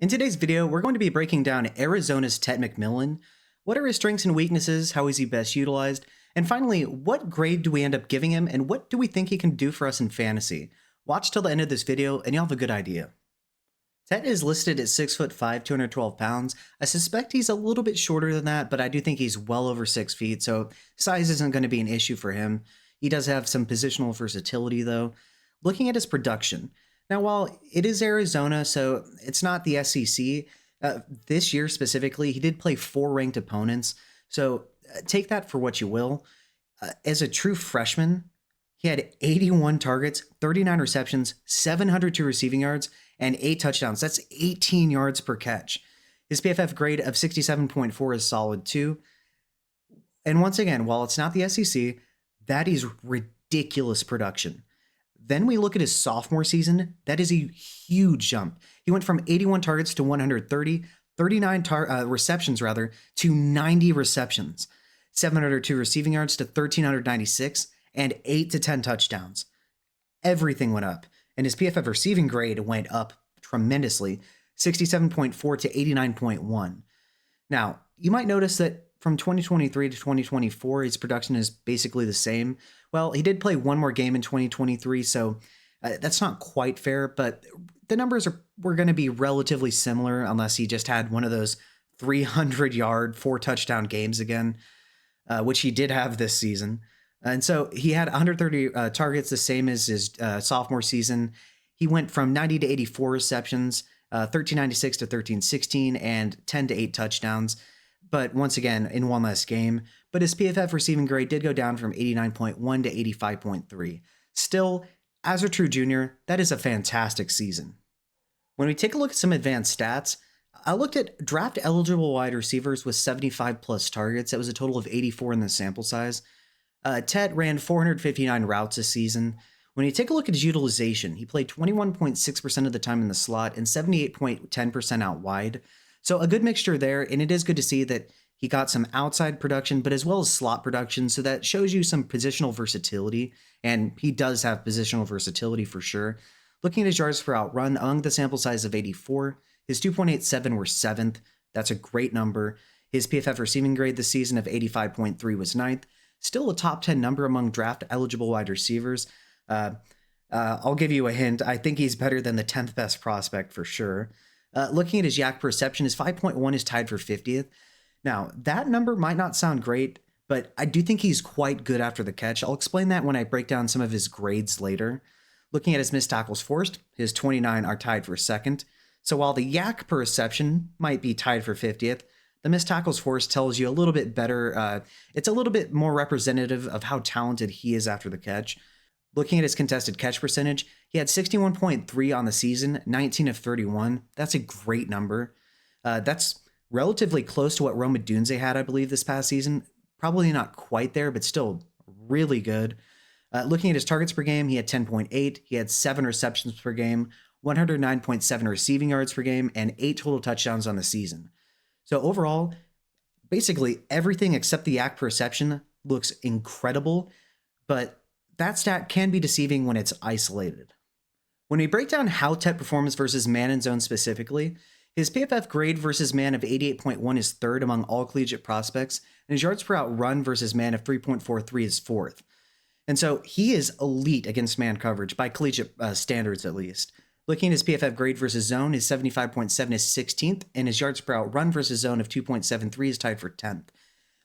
In today's video, we're going to be breaking down Arizona's Tet McMillan. What are his strengths and weaknesses? How is he best utilized? And finally, what grade do we end up giving him? And what do we think he can do for us in fantasy? Watch till the end of this video and you'll have a good idea. Tet is listed at 6'5", 212 pounds. I suspect he's a little bit shorter than that, but I do think he's well over 6 feet, so size isn't going to be an issue for him. He does have some positional versatility though. Looking at his production, now, while it is Arizona, so it's not the SEC, this year specifically, he did play 4 ranked opponents. So take that for what you will. As a true freshman, he had 81 targets, 39 receptions, 702 receiving yards, and 8 touchdowns. That's 18 yards per catch. His PFF grade of 67.4 is solid too. And once again, while it's not the SEC, that is ridiculous production. Then we look at his sophomore season. That is a huge jump. He went from 81 targets to 130, 39 receptions rather, to 90 receptions, 702 receiving yards to 1,396, and 8 to 10 touchdowns. Everything went up, and his PFF receiving grade went up tremendously, 67.4 to 89.1. Now, you might notice that from 2023 to 2024, his production is basically the same. Well, he did play one more game in 2023, so that's not quite fair, but the numbers were going to be relatively similar unless he just had one of those 300-yard, 4-touchdown games again, which he did have this season. And so he had 130 targets, the same as his sophomore season. He went from 90 to 84 receptions, 1,396 to 1,316, and 10 to 8 touchdowns. But once again, in one less game. But his PFF receiving grade did go down from 89.1 to 85.3. Still, as a true junior, that is a fantastic season. When we take a look at some advanced stats, I looked at draft-eligible wide receivers with 75-plus targets. That was a total of 84 in the sample size. Tet ran 459 routes this season. When you take a look at his utilization, he played 21.6% of the time in the slot and 78.10% out wide. So a good mixture there, and it is good to see that he got some outside production, but as well as slot production, so that shows you some positional versatility, and he does have positional versatility for sure. Looking at his yards per out run, among the sample size of 84, his 2.87 were 7th. That's a great number. His PFF receiving grade this season of 85.3 was 9th. Still a top 10 number among draft-eligible wide receivers. I'll give you a hint. I think he's better than the 10th best prospect for sure. Looking at his yak per reception, his 5.1 is tied for 50th. Now, that number might not sound great, but I do think he's quite good after the catch. I'll explain that when I break down some of his grades later. Looking at his missed tackles forced, his 29 are tied for 2nd. So while the yak per reception might be tied for 50th, the missed tackles forced tells you a little bit better. It's a little bit more representative of how talented he is after the catch. Looking at his contested catch percentage, he had 61.3 on the season, 19 of 31. That's a great number. That's relatively close to what Rome Odunze had, I believe, this past season. Probably not quite there, but still really good. Looking at his targets per game, he had 10.8. He had 7 receptions per game, 109.7 receiving yards per game, and 8 total touchdowns on the season. So overall, basically everything except the yak per reception looks incredible, but that stat can be deceiving when it's isolated. When we break down how Tet performs versus man and zone specifically, his PFF grade versus man of 88.1 is 3rd among all collegiate prospects, and his yards per out run versus man of 3.43 is 4th. And so he is elite against man coverage by collegiate standards at least. Looking at his PFF grade versus zone, his 75.7 is 16th, and his yards per out run versus zone of 2.73 is tied for 10th.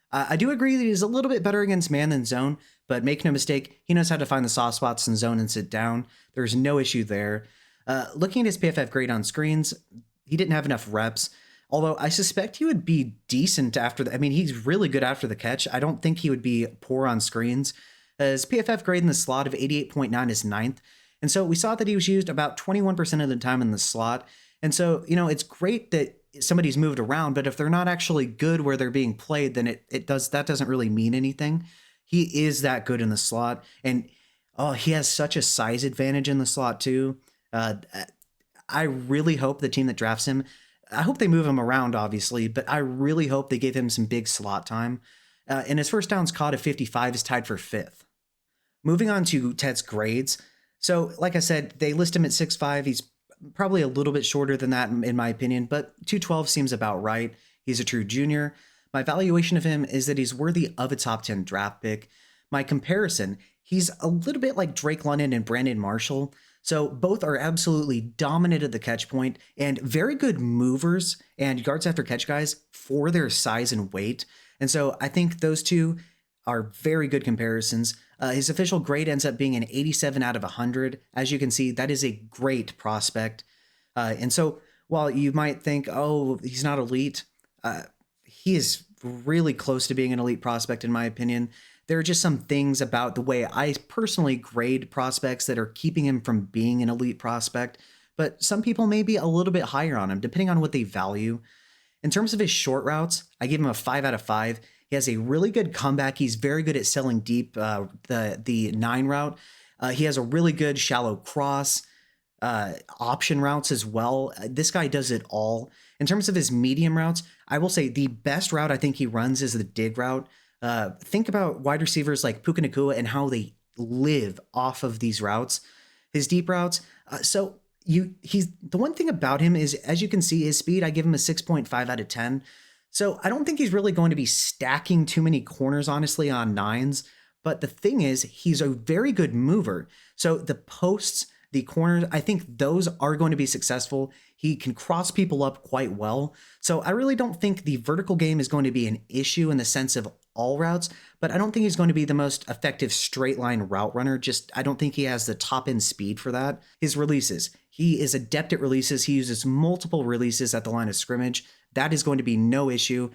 I do agree that he's a little bit better against man than zone, but make no mistake, he knows how to find the soft spots in zone and sit down. There's no issue there. Looking at his PFF grade on screens, he didn't have enough reps, although I suspect he would be decent after the, I mean, he's really good after the catch. I don't think he would be poor on screens. His PFF grade in the slot of 88.9 is 9th. And so we saw that he was used about 21% of the time in the slot. And so, it's great that somebody's moved around, but if they're not actually good where they're being played, then that doesn't really mean anything. He is that good in the slot, and he has such a size advantage in the slot too. I really hope the team that drafts him, I hope they move him around, obviously, but I really hope they give him some big slot time. And his first downs caught of 55 is tied for 5th. Moving on to Tet's grades. So, like I said, they list him at 6'5". He's Probably a little bit shorter than that in my opinion, but 212 seems about right. He's a true junior. My valuation of him is that he's worthy of a top 10 draft pick. My comparison, he's a little bit like Drake London and Brandon Marshall. So both are absolutely dominant at the catch point and very good movers and yards after catch guys for their size and weight. And so I think those two are very good comparisons. His official grade ends up being an 87 out of 100. As you can see, that is a great prospect. And so while you might think, oh, he's not elite, he is really close to being an elite prospect, in my opinion. There are just some things about the way I personally grade prospects that are keeping him from being an elite prospect. But some people may be a little bit higher on him, depending on what they value. In terms of his short routes, I give him a 5 out of 5. He has a really good comeback. He's very good at selling deep, the 9 route. He has a really good shallow cross, option routes as well. This guy does it all. In terms of his medium routes, I will say the best route I think he runs is the dig route. Think about wide receivers like Puka Nacua and how they live off of these routes. His deep routes. He's the one thing about him is, as you can see, his speed, I give him a 6.5 out of 10. So I don't think he's really going to be stacking too many corners, honestly, on 9s. But the thing is, he's a very good mover. So the posts, the corners, I think those are going to be successful. He can cross people up quite well. So I really don't think the vertical game is going to be an issue in the sense of all routes, but I don't think he's going to be the most effective straight line route runner. Just, I don't think he has the top end speed for that. His releases, he is adept at releases. He uses multiple releases at the line of scrimmage. That is going to be no issue.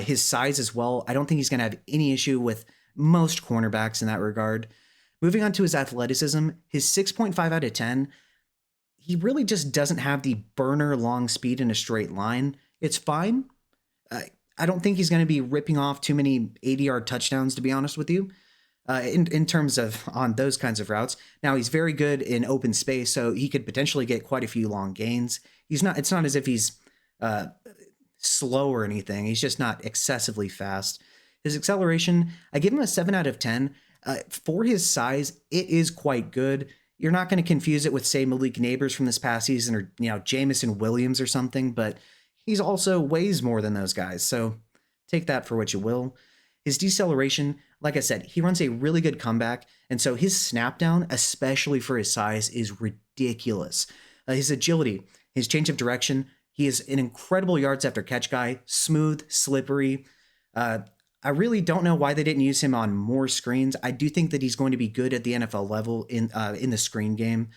His size as well. I don't think he's going to have any issue with most cornerbacks in that regard. Moving on to his athleticism, his 6.5 out of 10, he really just doesn't have the burner long speed in a straight line. It's fine. I don't think he's going to be ripping off too many 80-yard touchdowns, to be honest with you, in terms of on those kinds of routes. Now, he's very good in open space, so he could potentially get quite a few long gains. It's not as if he's slow or anything. He's just not excessively fast. His acceleration, I give him a 7 out of 10. For his size, it is quite good. You're not going to confuse it with, say, Malik Neighbors from this past season or, Jamison Williams or something, but he's also weighs more than those guys, so take that for what you will. His deceleration, like I said, he runs a really good comeback, and so his snap down, especially for his size, is ridiculous. His agility, his change of direction, he is an incredible yards after catch guy, smooth, slippery. I really don't know why they didn't use him on more screens. I do think that he's going to be good at the NFL level in the screen game.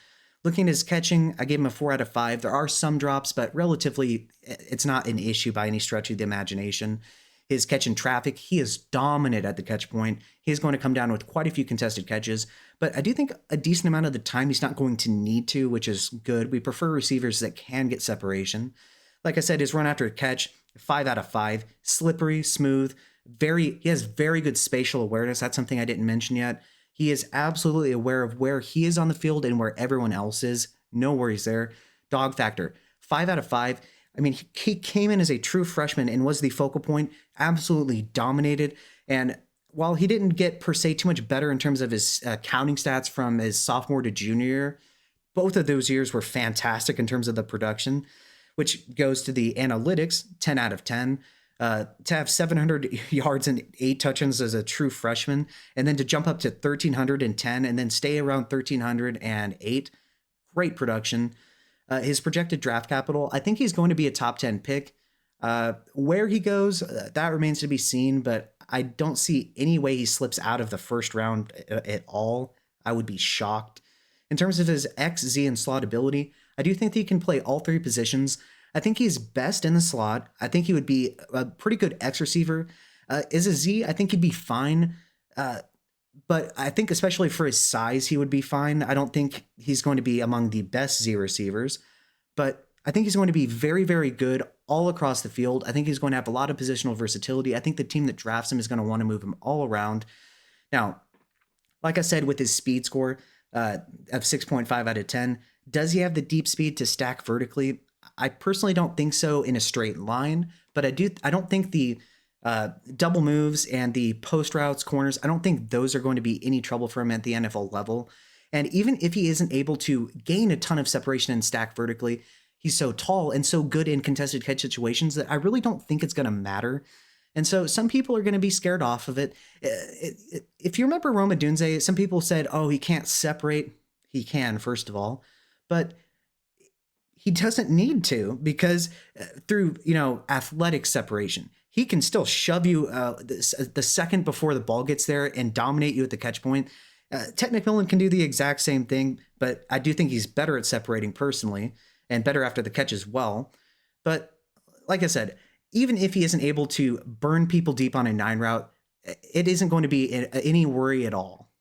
Looking at his catching, I gave him a 4 out of 5. There are some drops, but relatively, it's not an issue by any stretch of the imagination. His catch in traffic, he is dominant at the catch point. He is going to come down with quite a few contested catches, but I do think a decent amount of the time he's not going to need to, which is good. We prefer receivers that can get separation. Like I said, his run after a catch, 5 out of 5. Slippery, smooth, he has very good spatial awareness. That's something I didn't mention yet. He is absolutely aware of where he is on the field and where everyone else is. No worries there. Dog factor, 5 out of 5. I mean, he came in as a true freshman and was the focal point, absolutely dominated. And while he didn't get per se too much better in terms of his counting stats from his sophomore to junior year, both of those years were fantastic in terms of the production, which goes to the analytics, 10 out of 10. To have 700 yards and 8 touchdowns as a true freshman, and then to jump up to 1,310 and then stay around 1,308, great production. His projected draft capital, I think he's going to be a top 10 pick. Where he goes, that remains to be seen, but I don't see any way he slips out of the first round at all. I would be shocked. In terms of his X, Z, and slot ability, I do think that he can play all 3 positions. I think he's best in the slot. I think he would be a pretty good X receiver. As a Z, I think he'd be fine. But I think especially for his size, he would be fine. I don't think he's going to be among the best Z receivers, but I think he's going to be very, very good all across the field. I think he's going to have a lot of positional versatility. I think the team that drafts him is going to want to move him all around. Now, like I said, with his speed score of 6.5 out of 10, does he have the deep speed to stack vertically? I personally don't think so in a straight line, but I don't think the double moves and the post routes, corners, I don't think those are going to be any trouble for him at the NFL level. And even if he isn't able to gain a ton of separation and stack vertically, he's so tall and so good in contested catch situations that I really don't think it's going to matter. And so some people are going to be scared off of it. If you remember Roma Dunze, some people said, oh, he can't separate. He can, first of all. But he doesn't need to, because through, athletic separation, he can still shove you the second before the ball gets there and dominate you at the catch point. Tet McMillan can do the exact same thing, but I do think he's better at separating personally and better after the catch as well. But like I said, even if he isn't able to burn people deep on a 9 route, it isn't going to be any worry at all.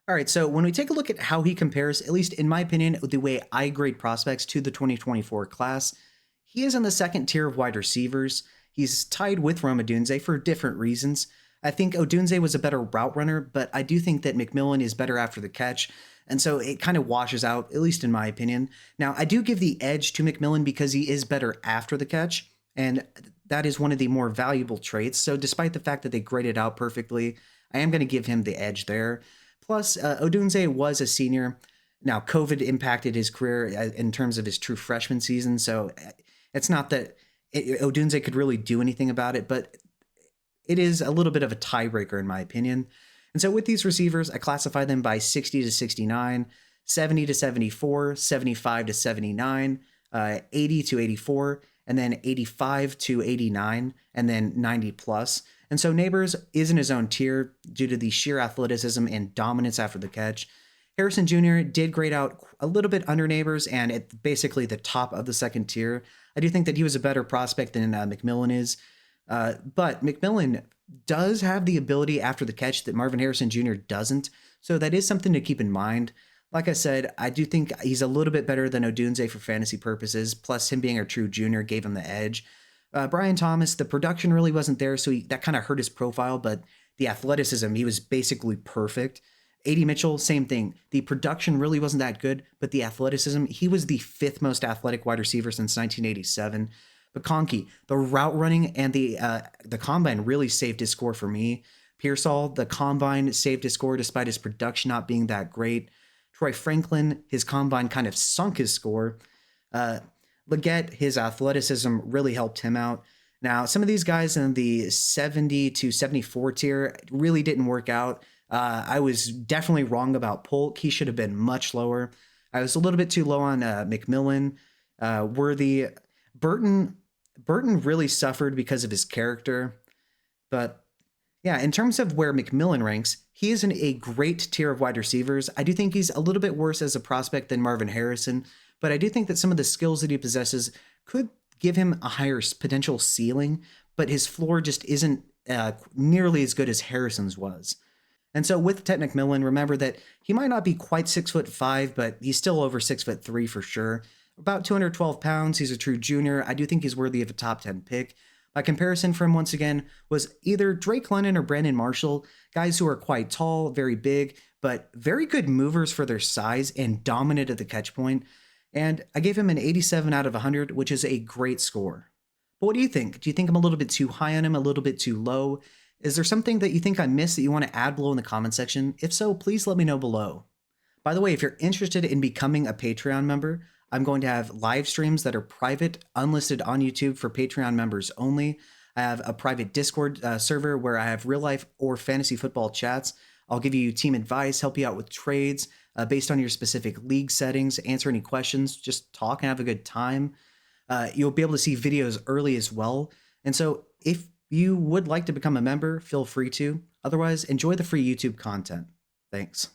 All right, so when we take a look at how he compares, at least in my opinion, the way I grade prospects to the 2024 class, he is in the second tier of wide receivers. He's tied with Rome Odunze for different reasons. I think Odunze was a better route runner, but I do think that McMillan is better after the catch, and so it kind of washes out, at least in my opinion. Now, I do give the edge to McMillan because he is better after the catch, and that is one of the more valuable traits. So despite the fact that they graded out perfectly, I am going to give him the edge there. Plus, Odunze was a senior. Now, COVID impacted his career in terms of his true freshman season, so it's not that Odunze could really do anything about it, but it is a little bit of a tiebreaker in my opinion. And so with these receivers, I classify them by 60 to 69, 70 to 74, 75 to 79, 80 to 84, and then 85 to 89, and then 90 plus. And so Neighbors is in his own tier due to the sheer athleticism and dominance after the catch. Harrison Jr. did grade out a little bit under Neighbors and at basically the top of the second tier. I do think that he was a better prospect than McMillan is. But McMillan does have the ability after the catch that Marvin Harrison Jr. doesn't. So that is something to keep in mind. Like I said, I do think he's a little bit better than Odunze for fantasy purposes. Plus, him being a true junior gave him the edge. Brian Thomas, the production really wasn't there, so that kind of hurt his profile, but the athleticism, he was basically perfect. A.D. Mitchell, same thing. The production really wasn't that good, but the athleticism, he was the 5th most athletic wide receiver since 1987. McConkey, the route running and the combine really saved his score for me. Pearsall, the combine saved his score despite his production not being that great. Troy Franklin, his combine kind of sunk his score. Leggett, his athleticism really helped him out. Now, some of these guys in the 70 to 74 tier really didn't work out. I was definitely wrong about Polk. He should have been much lower. I was a little bit too low on McMillan. Worthy. Burton really suffered because of his character. But yeah, in terms of where McMillan ranks, he is in a great tier of wide receivers. I do think he's a little bit worse as a prospect than Marvin Harrison, but I do think that some of the skills that he possesses could give him a higher potential ceiling, but his floor just isn't nearly as good as Harrison's was. And so with Tet McMillan, remember that he might not be quite 6'5", but he's still over 6'3" for sure. About 212 pounds, he's a true junior. I do think he's worthy of a top 10 pick. My comparison for him, once again, was either Drake London or Brandon Marshall, guys who are quite tall, very big, but very good movers for their size and dominant at the catch point. And I gave him an 87 out of 100, which is a great score. But what do you think? Do you think I'm a little bit too high on him, a little bit too low? Is there something that you think I missed that you want to add below in the comment section? If so, please let me know below. By the way, if you're interested in becoming a Patreon member, I'm going to have live streams that are private, unlisted on YouTube for Patreon members only. I have a private Discord server where I have real life or fantasy football chats. I'll give you team advice, help you out with trades based on your specific league settings, answer any questions, just talk and have a good time. You'll be able to see videos early as well. And so if you would like to become a member, feel free to. Otherwise, enjoy the free YouTube content. Thanks.